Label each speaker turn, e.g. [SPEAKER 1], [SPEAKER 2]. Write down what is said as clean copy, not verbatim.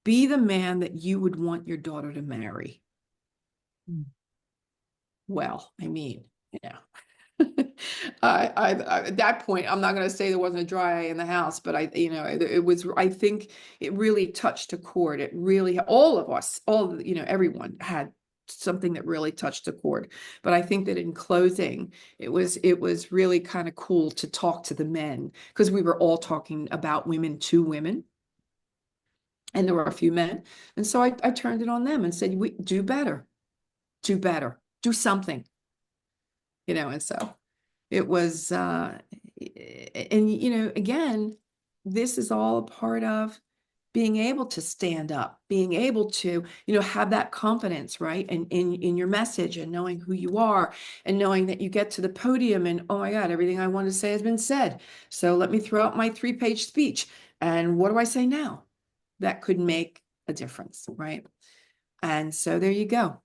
[SPEAKER 1] Be the man that you would want your daughter to marry.
[SPEAKER 2] Mm.
[SPEAKER 1] Well, I mean, at that point, I'm not going to say there wasn't a dry eye in the house, but it was, I think it really touched a chord. It really, all of us, everyone had something that really touched a chord. But I think that in closing, it was really kind of cool to talk to the men because we were all talking about women to women. And there were a few men. And so I turned it on them and said, we do better, do something, and so it was, and again, this is all a part of being able to stand up, being able to, have that confidence, right? And in your message and knowing who you are and knowing that you get to the podium and, oh my God, everything I want to say has been said. So let me throw out my 3-page speech. And what do I say now? That could make a difference, right? And so there you go.